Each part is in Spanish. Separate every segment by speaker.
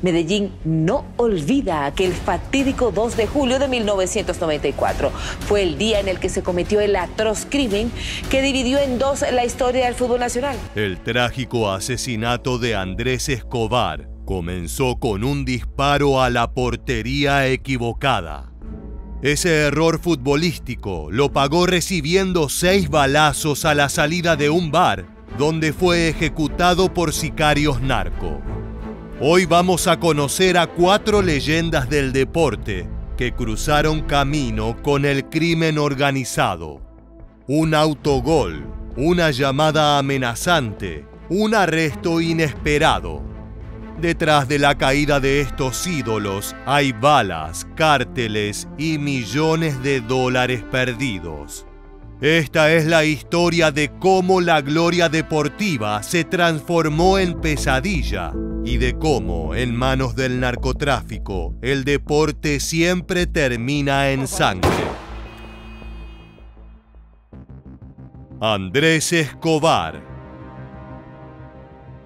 Speaker 1: Medellín no olvida aquel fatídico 2 de julio de 1994. Fue el día en el que se cometió el atroz crimen que dividió en dos la historia del fútbol nacional.
Speaker 2: El trágico asesinato de Andrés Escobar comenzó con un disparo a la portería equivocada. Ese error futbolístico lo pagó recibiendo 6 balazos a la salida de un bar, donde fue ejecutado por sicarios narco. Hoy vamos a conocer a 4 leyendas del deporte que cruzaron camino con el crimen organizado. Un autogol, una llamada amenazante, un arresto inesperado. Detrás de la caída de estos ídolos hay balas, cárteles y millones de dólares perdidos. Esta es la historia de cómo la gloria deportiva se transformó en pesadilla y de cómo, en manos del narcotráfico, el deporte siempre termina en sangre. Andrés Escobar.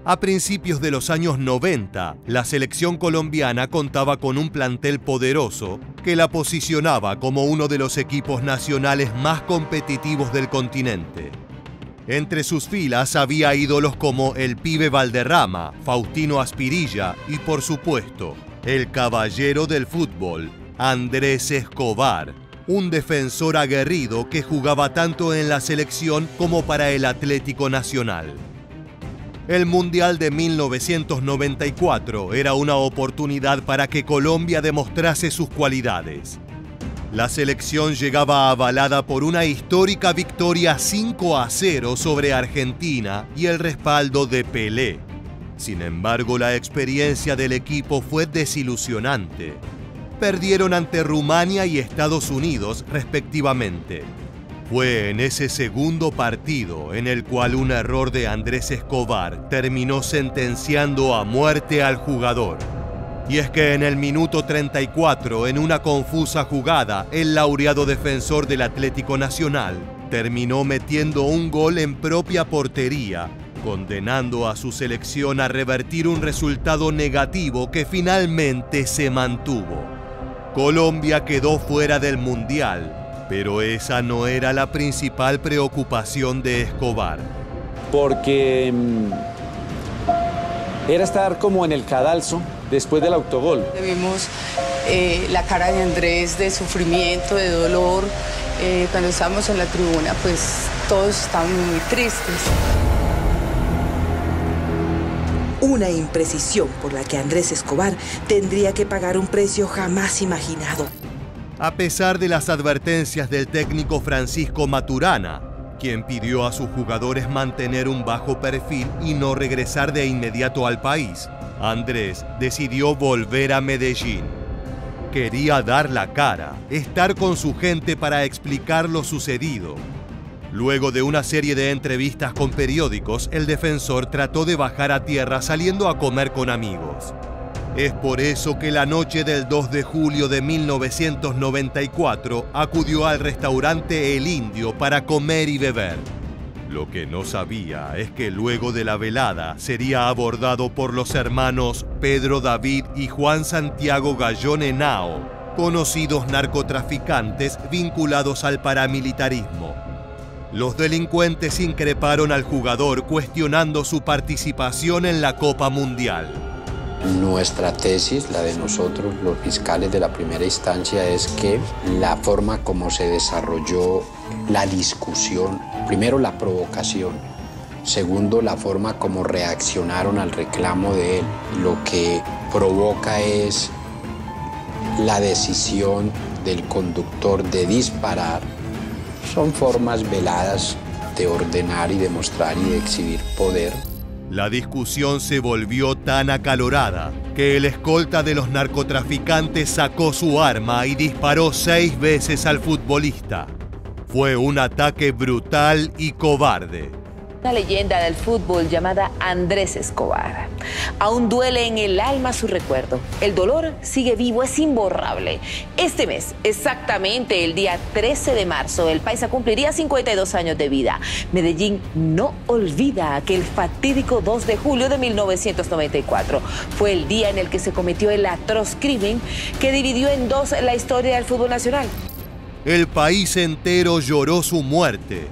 Speaker 2: A principios de los años 90, la selección colombiana contaba con un plantel poderoso que la posicionaba como uno de los equipos nacionales más competitivos del continente. Entre sus filas había ídolos como el Pibe Valderrama, Faustino Asprilla y, por supuesto, el caballero del fútbol, Andrés Escobar, un defensor aguerrido que jugaba tanto en la selección como para el Atlético Nacional. El Mundial de 1994 era una oportunidad para que Colombia demostrase sus cualidades. La selección llegaba avalada por una histórica victoria 5-0 sobre Argentina y el respaldo de Pelé. Sin embargo, la experiencia del equipo fue desilusionante. Perdieron ante Rumania y Estados Unidos, respectivamente. Fue en ese segundo partido en el cual un error de Andrés Escobar terminó sentenciando a muerte al jugador. Y es que en el minuto 34, en una confusa jugada, el laureado defensor del Atlético Nacional terminó metiendo un gol en propia portería, condenando a su selección a revertir un resultado negativo que finalmente se mantuvo. Colombia quedó fuera del Mundial. Pero esa no era la principal preocupación de Escobar.
Speaker 3: Porque era estar como en el cadalso después del autogol.
Speaker 4: Vimos la cara de Andrés de sufrimiento, de dolor. Cuando estábamos en la tribuna, pues todos estaban muy tristes.
Speaker 5: Una imprecisión por la que Andrés Escobar tendría que pagar un precio jamás imaginado.
Speaker 2: A pesar de las advertencias del técnico Francisco Maturana, quien pidió a sus jugadores mantener un bajo perfil y no regresar de inmediato al país, Andrés decidió volver a Medellín. Quería dar la cara, estar con su gente para explicar lo sucedido. Luego de una serie de entrevistas con periódicos, el defensor trató de bajar a tierra saliendo a comer con amigos. Es por eso que la noche del 2 de julio de 1994 acudió al restaurante El Indio para comer y beber. Lo que no sabía es que luego de la velada sería abordado por los hermanos Pedro David y Juan Santiago Gallón Henao, conocidos narcotraficantes vinculados al paramilitarismo. Los delincuentes increparon al jugador cuestionando su participación en la Copa Mundial.
Speaker 6: Nuestra tesis, la de nosotros, los fiscales de la primera instancia, es que la forma como se desarrolló la discusión, primero la provocación, segundo la forma como reaccionaron al reclamo de él, lo que provoca es la decisión del conductor de disparar, son formas veladas de ordenar y demostrar y de exhibir poder.
Speaker 2: La discusión se volvió tan acalorada que el escolta de los narcotraficantes sacó su arma y disparó 6 veces al futbolista. Fue un ataque brutal y cobarde.
Speaker 1: Una leyenda del fútbol llamada Andrés Escobar. Aún duele en el alma su recuerdo. El dolor sigue vivo, es imborrable. Este mes, exactamente el día 13 de marzo, el paisa cumpliría 52 años de vida. Medellín no olvida aquel fatídico 2 de julio de 1994. Fue el día en el que se cometió el atroz crimen que dividió en dos la historia del fútbol nacional.
Speaker 2: El país entero lloró su muerte.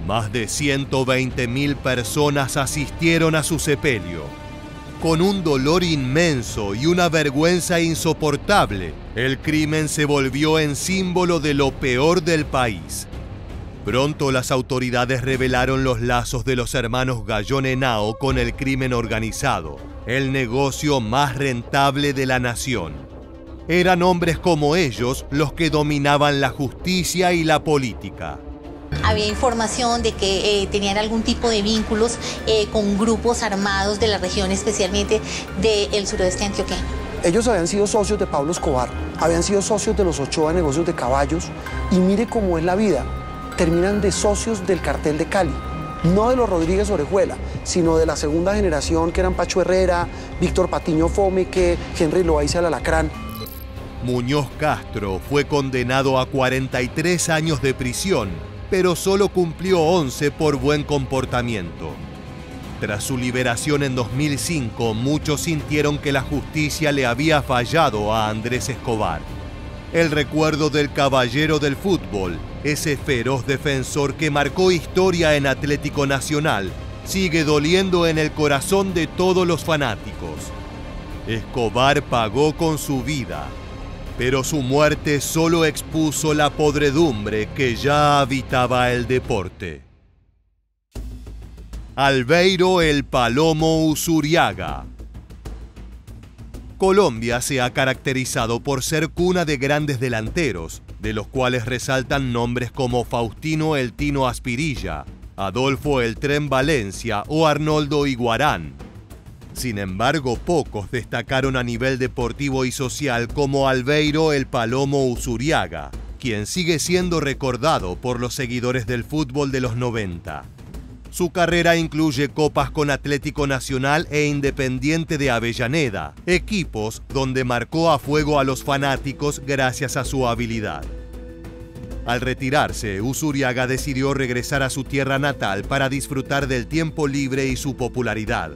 Speaker 2: Más de 120.000 personas asistieron a su sepelio. Con un dolor inmenso y una vergüenza insoportable, el crimen se volvió en símbolo de lo peor del país. Pronto las autoridades revelaron los lazos de los hermanos Gallón Henao con el crimen organizado, el negocio más rentable de la nación. Eran hombres como ellos los que dominaban la justicia y la política.
Speaker 7: Había información de que tenían algún tipo de vínculos con grupos armados de la región, especialmente del suroeste antioqueño.
Speaker 8: Ellos habían sido socios de Pablo Escobar, habían sido socios de los Ochoa negocios de caballos, y mire cómo es la vida, terminan de socios del cartel de Cali, no de los Rodríguez Orejuela, sino de la segunda generación que eran Pacho Herrera, Víctor Patiño Fomeque, Henry Loaiza el Alacrán.
Speaker 2: Muñoz Castro fue condenado a 43 años de prisión, pero solo cumplió 11 por buen comportamiento. Tras su liberación en 2005, muchos sintieron que la justicia le había fallado a Andrés Escobar. El recuerdo del caballero del fútbol, ese feroz defensor que marcó historia en Atlético Nacional, sigue doliendo en el corazón de todos los fanáticos. Escobar pagó con su vida, pero su muerte solo expuso la podredumbre que ya habitaba el deporte. Albeiro el Palomo Usuriaga. Colombia se ha caracterizado por ser cuna de grandes delanteros, de los cuales resaltan nombres como Faustino el Tino Aspirilla, Adolfo el Tren Valencia o Arnoldo Iguarán. Sin embargo, pocos destacaron a nivel deportivo y social como Albeiro el Palomo Usuriaga, quien sigue siendo recordado por los seguidores del fútbol de los 90. Su carrera incluye copas con Atlético Nacional e Independiente de Avellaneda, equipos donde marcó a fuego a los fanáticos gracias a su habilidad. Al retirarse, Usuriaga decidió regresar a su tierra natal para disfrutar del tiempo libre y su popularidad.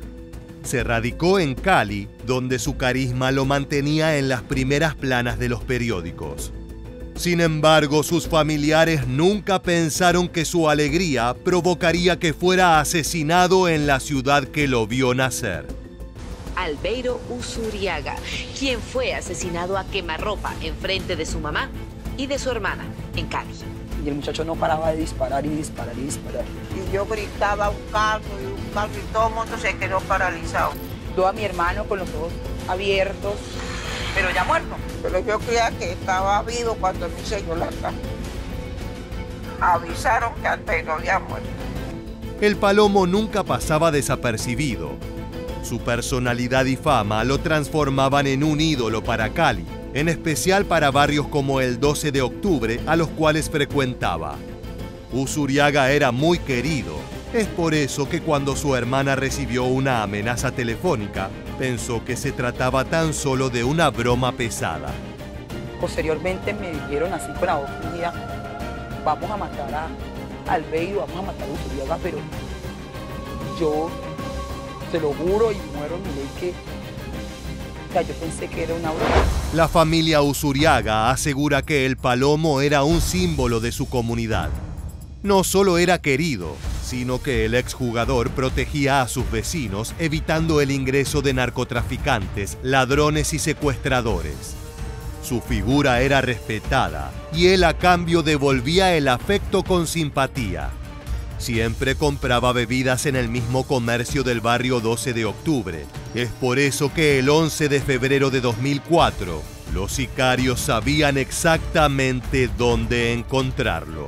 Speaker 2: Se radicó en Cali, donde su carisma lo mantenía en las primeras planas de los periódicos. Sin embargo, sus familiares nunca pensaron que su alegría provocaría que fuera asesinado en la ciudad que lo vio nacer.
Speaker 1: Albeiro Usuriaga, quien fue asesinado a quemarropa en frente de su mamá y de su hermana en Cali.
Speaker 9: Y el muchacho no paraba de disparar y disparar y disparar.
Speaker 10: Y yo gritaba un carro y todo el mundo se quedó paralizado.
Speaker 9: Yo a mi hermano con los ojos abiertos, pero ya muerto.
Speaker 10: Pero yo creía que estaba vivo cuando me enseñó la cara. Avisaron que Albeiro había muerto.
Speaker 2: El Palomo nunca pasaba desapercibido. Su personalidad y fama lo transformaban en un ídolo para Cali, en especial para barrios como el 12 de octubre, a los cuales frecuentaba. Usuriaga era muy querido. Es por eso que cuando su hermana recibió una amenaza telefónica, pensó que se trataba tan solo de una broma pesada.
Speaker 9: Posteriormente me dijeron así con la voz fría, vamos a matar a Albeiro, vamos a matar a Usuriaga, pero yo te lo juro y muero en mi ley que yo pensé que era una broma.
Speaker 2: La familia Usuriaga asegura que el Palomo era un símbolo de su comunidad. No solo era querido, sino que el exjugador protegía a sus vecinos, evitando el ingreso de narcotraficantes, ladrones y secuestradores. Su figura era respetada y él a cambio devolvía el afecto con simpatía. Siempre compraba bebidas en el mismo comercio del barrio 12 de octubre. Es por eso que el 11 de febrero de 2004, los sicarios sabían exactamente dónde encontrarlo.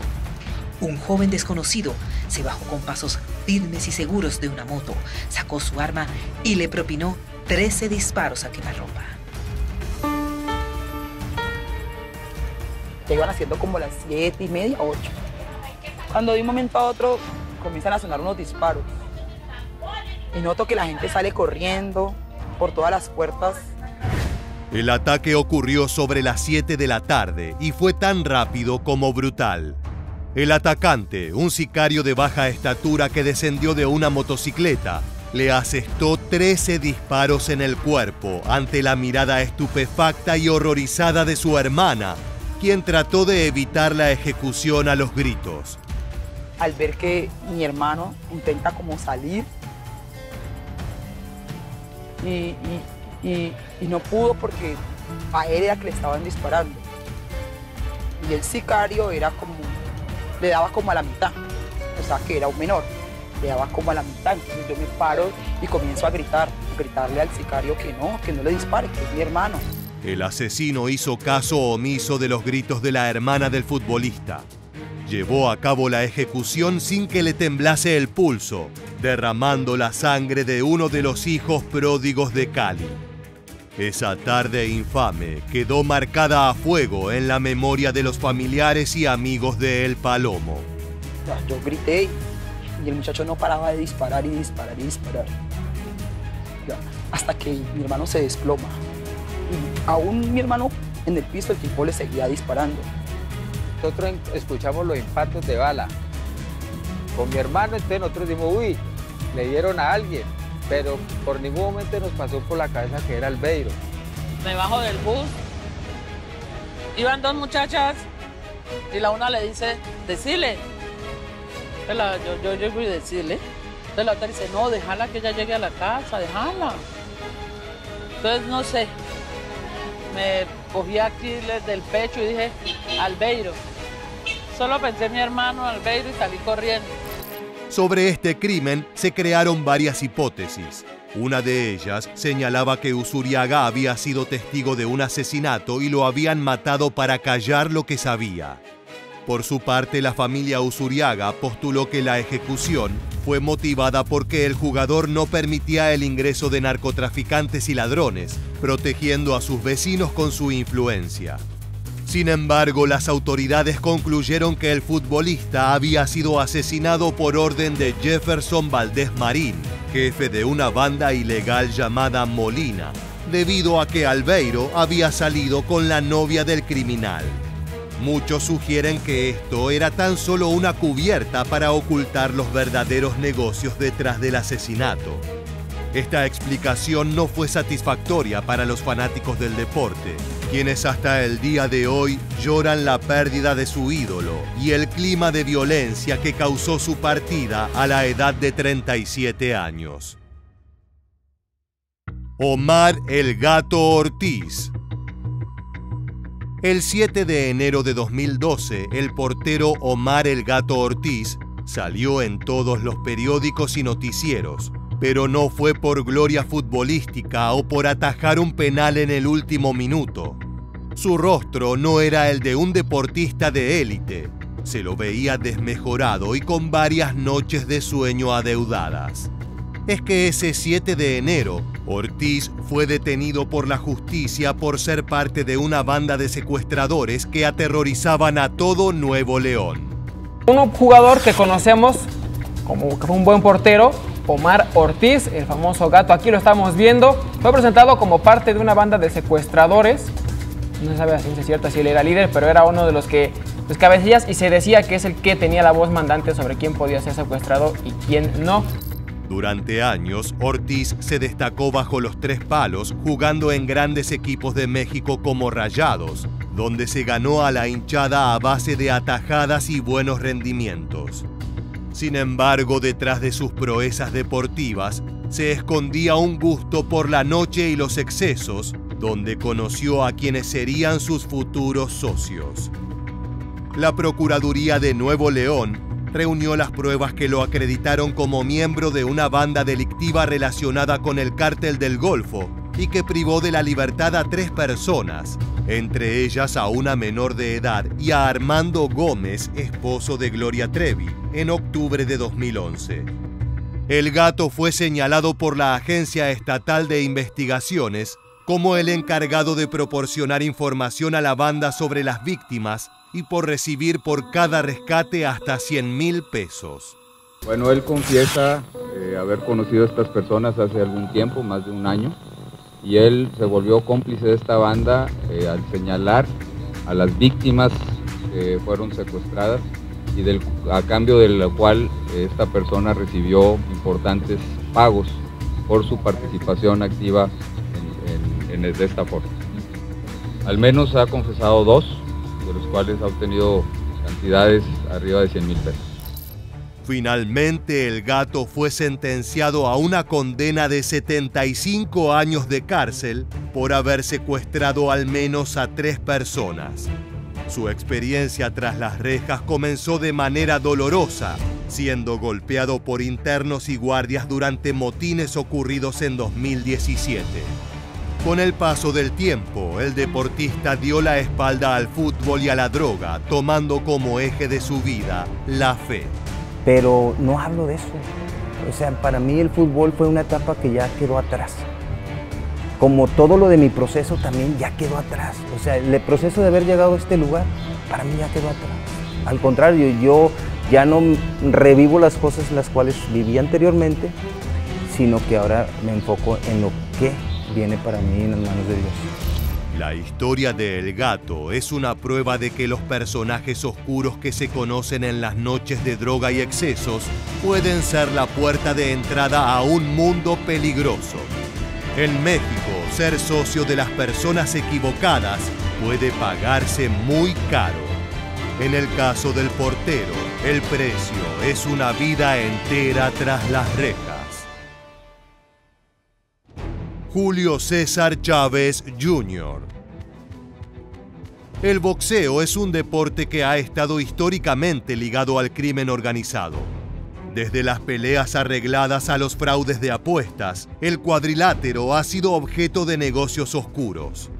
Speaker 5: Un joven desconocido se bajó con pasos firmes y seguros de una moto, sacó su arma y le propinó 13 disparos a quemarropa.
Speaker 9: Ya iban haciendo como las 7:30, 8. Cuando de un momento a otro comienzan a sonar unos disparos. Y noto que la gente sale corriendo por todas las puertas.
Speaker 2: El ataque ocurrió sobre las 7 de la tarde y fue tan rápido como brutal. El atacante, un sicario de baja estatura que descendió de una motocicleta, le asestó 13 disparos en el cuerpo ante la mirada estupefacta y horrorizada de su hermana, quien trató de evitar la ejecución a los gritos.
Speaker 9: Al ver que mi hermano intenta como salir y no pudo porque a él era que le estaban disparando. Y el sicario era como, le daba como a la mitad, o sea que era un menor, le daba como a la mitad. Entonces yo me paro y comienzo a gritarle al sicario que no le dispare, que es mi hermano.
Speaker 2: El asesino hizo caso omiso de los gritos de la hermana del futbolista. Llevó a cabo la ejecución sin que le temblase el pulso, derramando la sangre de uno de los hijos pródigos de Cali. Esa tarde infame quedó marcada a fuego en la memoria de los familiares y amigos de El Palomo.
Speaker 9: Yo grité y el muchacho no paraba de disparar y disparar y disparar. Hasta que mi hermano se desploma. Y aún mi hermano en el piso, el tipo le seguía disparando.
Speaker 11: Nosotros escuchamos los impactos de bala. Con mi hermano, entonces nosotros dijimos, uy, le dieron a alguien. Pero por ningún momento nos pasó por la cabeza que era Albeiro.
Speaker 12: Me bajo del bus. Iban dos muchachas y la una le dice, decile. Yo llego y decirle. Entonces la otra dice, no, déjala que ella llegue a la casa, déjala. Entonces, no sé, me cogí aquí del pecho y dije, Albeiro. Solo pensé en mi hermano Albeiro y salí corriendo.
Speaker 2: Sobre este crimen se crearon varias hipótesis. Una de ellas señalaba que Usuriaga había sido testigo de un asesinato y lo habían matado para callar lo que sabía. Por su parte, la familia Usuriaga postuló que la ejecución fue motivada porque el jugador no permitía el ingreso de narcotraficantes y ladrones, protegiendo a sus vecinos con su influencia. Sin embargo, las autoridades concluyeron que el futbolista había sido asesinado por orden de Jefferson Valdés Marín, jefe de una banda ilegal llamada Molina, debido a que Albeiro había salido con la novia del criminal. Muchos sugieren que esto era tan solo una cubierta para ocultar los verdaderos negocios detrás del asesinato. Esta explicación no fue satisfactoria para los fanáticos del deporte, quienes hasta el día de hoy lloran la pérdida de su ídolo y el clima de violencia que causó su partida a la edad de 37 años. Omar El Gato Ortiz. El 7 de enero de 2012, el portero Omar El Gato Ortiz salió en todos los periódicos y noticieros, pero no fue por gloria futbolística o por atajar un penal en el último minuto. Su rostro no era el de un deportista de élite. Se lo veía desmejorado y con varias noches de sueño adeudadas. Es que ese 7 de enero, Ortiz fue detenido por la justicia por ser parte de una banda de secuestradores que aterrorizaban a todo Nuevo León.
Speaker 13: Un jugador que conocemos como que fue un buen portero, Omar Ortiz, el famoso gato, aquí lo estamos viendo, fue presentado como parte de una banda de secuestradores. No se sabe a ciencia cierta si él era líder, pero era uno de los cabecillas, y se decía que es el que tenía la voz mandante sobre quién podía ser secuestrado y quién no.
Speaker 2: Durante años, Ortiz se destacó bajo los tres palos, jugando en grandes equipos de México como Rayados, donde se ganó a la hinchada a base de atajadas y buenos rendimientos. Sin embargo, detrás de sus proezas deportivas, se escondía un gusto por la noche y los excesos, donde conoció a quienes serían sus futuros socios. La Procuraduría de Nuevo León reunió las pruebas que lo acreditaron como miembro de una banda delictiva relacionada con el Cártel del Golfo y que privó de la libertad a 3 personas, entre ellas a una menor de edad y a Armando Gómez, esposo de Gloria Trevi, en octubre de 2011. El Gato fue señalado por la Agencia Estatal de Investigaciones como el encargado de proporcionar información a la banda sobre las víctimas y por recibir por cada rescate hasta 100.000 pesos.
Speaker 11: Bueno, él confiesa haber conocido a estas personas hace algún tiempo, más de un año, y él se volvió cómplice de esta banda al señalar a las víctimas que fueron secuestradas y a cambio de lo cual esta persona recibió importantes pagos por su participación activa de esta forma. Al menos ha confesado 2, de los cuales ha obtenido cantidades arriba de 100,000 pesos.
Speaker 2: Finalmente, el Gato fue sentenciado a una condena de 75 años de cárcel por haber secuestrado al menos a 3 personas. Su experiencia tras las rejas comenzó de manera dolorosa, siendo golpeado por internos y guardias durante motines ocurridos en 2017. Con el paso del tiempo, el deportista dio la espalda al fútbol y a la droga, tomando como eje de su vida la fe.
Speaker 14: Pero no hablo de eso. O sea, para mí el fútbol fue una etapa que ya quedó atrás. Como todo lo de mi proceso también ya quedó atrás. O sea, el proceso de haber llegado a este lugar, para mí ya quedó atrás. Al contrario, yo ya no revivo las cosas las cuales viví anteriormente, sino que ahora me enfoco en lo que viene para mí en las manos de Dios.
Speaker 2: La historia de El Gato es una prueba de que los personajes oscuros que se conocen en las noches de droga y excesos pueden ser la puerta de entrada a un mundo peligroso. En México, ser socio de las personas equivocadas puede pagarse muy caro. En el caso del portero, el precio es una vida entera tras las rejas. Julio César Chávez Jr. El boxeo es un deporte que ha estado históricamente ligado al crimen organizado. Desde las peleas arregladas a los fraudes de apuestas, el cuadrilátero ha sido objeto de negocios oscuros.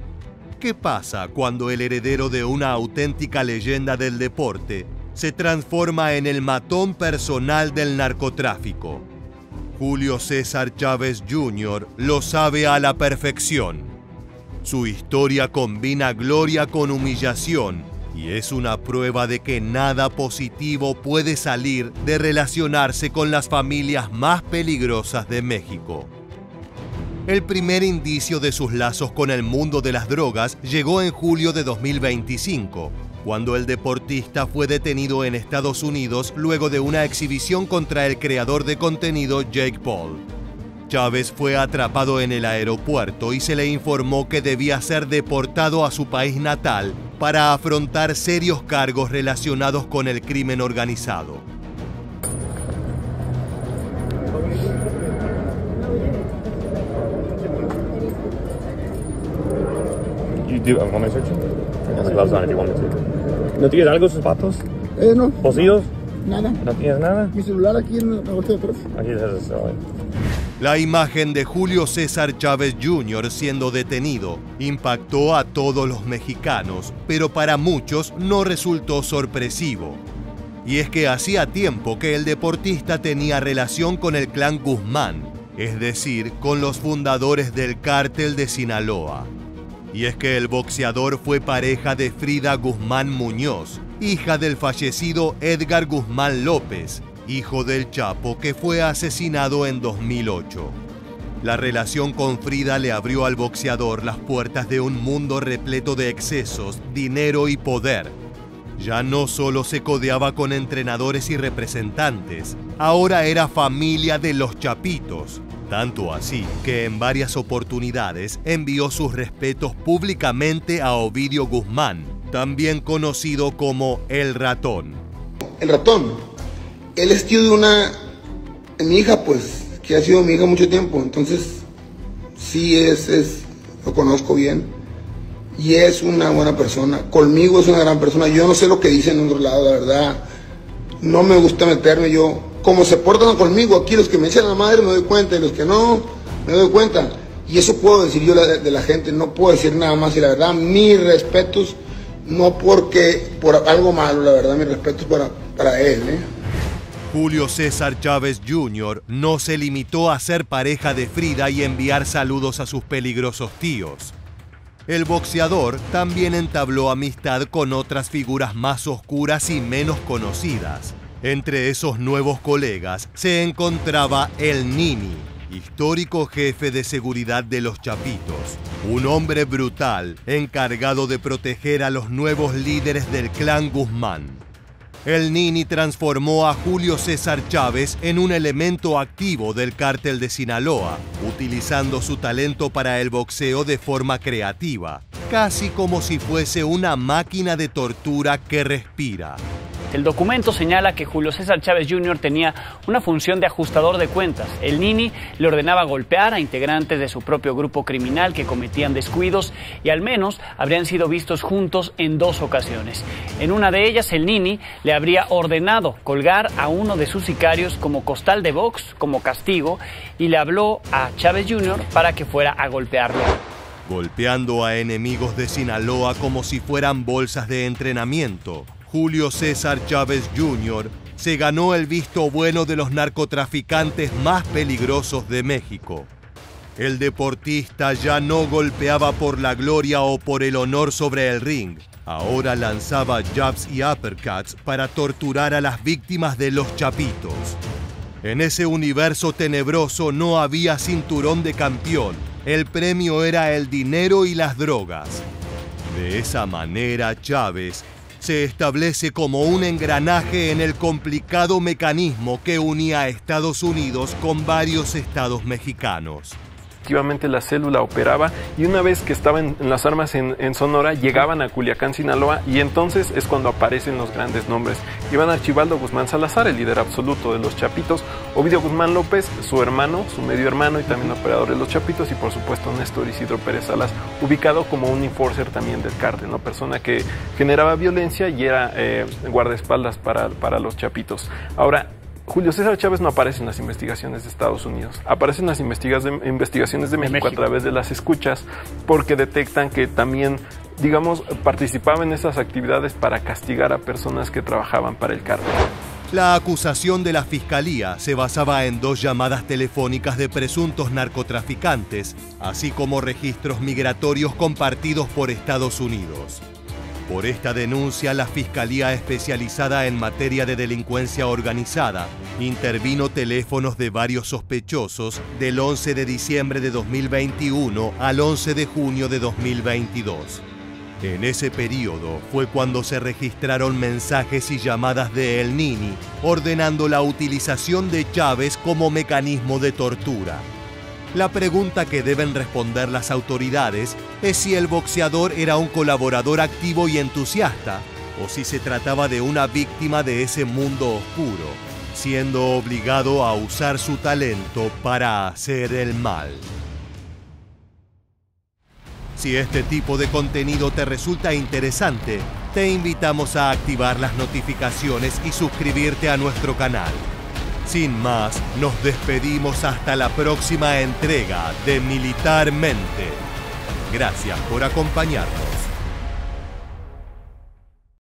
Speaker 2: ¿Qué pasa cuando el heredero de una auténtica leyenda del deporte se transforma en el matón personal del narcotráfico? Julio César Chávez Jr. lo sabe a la perfección. Su historia combina gloria con humillación y es una prueba de que nada positivo puede salir de relacionarse con las familias más peligrosas de México. El primer indicio de sus lazos con el mundo de las drogas llegó en julio de 2025, cuando el deportista fue detenido en Estados Unidos luego de una exhibición contra el creador de contenido Jake Paul. Chávez fue atrapado en el aeropuerto y se le informó que debía ser deportado a su país natal para afrontar serios cargos relacionados con el crimen organizado.
Speaker 15: ¿No tienes algo en sus zapatos?
Speaker 16: No.
Speaker 15: ¿Pocillos?
Speaker 16: Nada.
Speaker 15: ¿No tienes nada?
Speaker 16: Mi celular aquí en la bolsa de atrás.
Speaker 15: Aquí es eso.
Speaker 2: La imagen de Julio César Chávez Jr. siendo detenido impactó a todos los mexicanos, pero para muchos no resultó sorpresivo. Y es que hacía tiempo que el deportista tenía relación con el clan Guzmán, es decir, con los fundadores del cártel de Sinaloa. Y es que el boxeador fue pareja de Frida Guzmán Muñoz, hija del fallecido Edgar Guzmán López, hijo del Chapo, que fue asesinado en 2008. La relación con Frida le abrió al boxeador las puertas de un mundo repleto de excesos, dinero y poder. Ya no solo se codeaba con entrenadores y representantes, ahora era familia de los Chapitos. Tanto así que en varias oportunidades envió sus respetos públicamente a Ovidio Guzmán, también conocido como El Ratón.
Speaker 16: El Ratón, él es tío de mi hija, pues, que ha sido mi hija mucho tiempo, entonces sí lo conozco bien y es una buena persona. Conmigo es una gran persona. Yo no sé lo que dicen en otro lado, la verdad. No me gusta meterme yo. Como se portan conmigo aquí, los que me echan la madre me doy cuenta y los que no, me doy cuenta. Y eso puedo decir yo de la gente, no puedo decir nada más. Y la verdad, mis respetos, no por algo malo, la verdad, mis respetos para él.
Speaker 2: Julio César Chávez Jr. no se limitó a ser pareja de Frida y enviar saludos a sus peligrosos tíos. El boxeador también entabló amistad con otras figuras más oscuras y menos conocidas. Entre esos nuevos colegas se encontraba el Nini, histórico jefe de seguridad de los Chapitos, un hombre brutal encargado de proteger a los nuevos líderes del clan Guzmán. El Nini transformó a Julio César Chávez en un elemento activo del cártel de Sinaloa, utilizando su talento para el boxeo de forma creativa, casi como si fuese una máquina de tortura que respira.
Speaker 17: El documento señala que Julio César Chávez Jr. tenía una función de ajustador de cuentas. El Nini le ordenaba golpear a integrantes de su propio grupo criminal que cometían descuidos y al menos habrían sido vistos juntos en 2 ocasiones. En una de ellas, el Nini le habría ordenado colgar a uno de sus sicarios como costal de box, como castigo, y le habló a Chávez Jr. para que fuera a golpearlo.
Speaker 2: Golpeando a enemigos de Sinaloa como si fueran bolsas de entrenamiento, Julio César Chávez Jr. se ganó el visto bueno de los narcotraficantes más peligrosos de México. El deportista ya no golpeaba por la gloria o por el honor sobre el ring. Ahora lanzaba jabs y uppercuts para torturar a las víctimas de los Chapitos. En ese universo tenebroso no había cinturón de campeón. El premio era el dinero y las drogas. De esa manera, Chávez se establece como un engranaje en el complicado mecanismo que unía a Estados Unidos con varios estados mexicanos.
Speaker 15: Efectivamente la célula operaba y una vez que estaban en las armas en Sonora, llegaban a Culiacán, Sinaloa, y entonces es cuando aparecen los grandes nombres. Iván Archibaldo Guzmán Salazar, el líder absoluto de los Chapitos, Ovidio Guzmán López, su hermano, su medio hermano y también operador de los Chapitos, y por supuesto Néstor Isidro Pérez Salas, ubicado como un enforcer también del cártel, ¿no? Persona que generaba violencia y era guardaespaldas para los Chapitos. Ahora, Julio César Chávez no aparece en las investigaciones de Estados Unidos, aparece en las investigaciones de México a través de las escuchas, porque detectan que también, digamos, participaba en esas actividades para castigar a personas que trabajaban para el cártel.
Speaker 2: La acusación de la Fiscalía se basaba en 2 llamadas telefónicas de presuntos narcotraficantes, así como registros migratorios compartidos por Estados Unidos. Por esta denuncia, la Fiscalía Especializada en Materia de Delincuencia Organizada intervino teléfonos de varios sospechosos del 11 de diciembre de 2021 al 11 de junio de 2022. En ese periodo fue cuando se registraron mensajes y llamadas de El Nini ordenando la utilización de Chávez como mecanismo de tortura. La pregunta que deben responder las autoridades es si el boxeador era un colaborador activo y entusiasta o si se trataba de una víctima de ese mundo oscuro, siendo obligado a usar su talento para hacer el mal. Si este tipo de contenido te resulta interesante, te invitamos a activar las notificaciones y suscribirte a nuestro canal. Sin más, nos despedimos hasta la próxima entrega de Militarmente. Gracias por acompañarnos.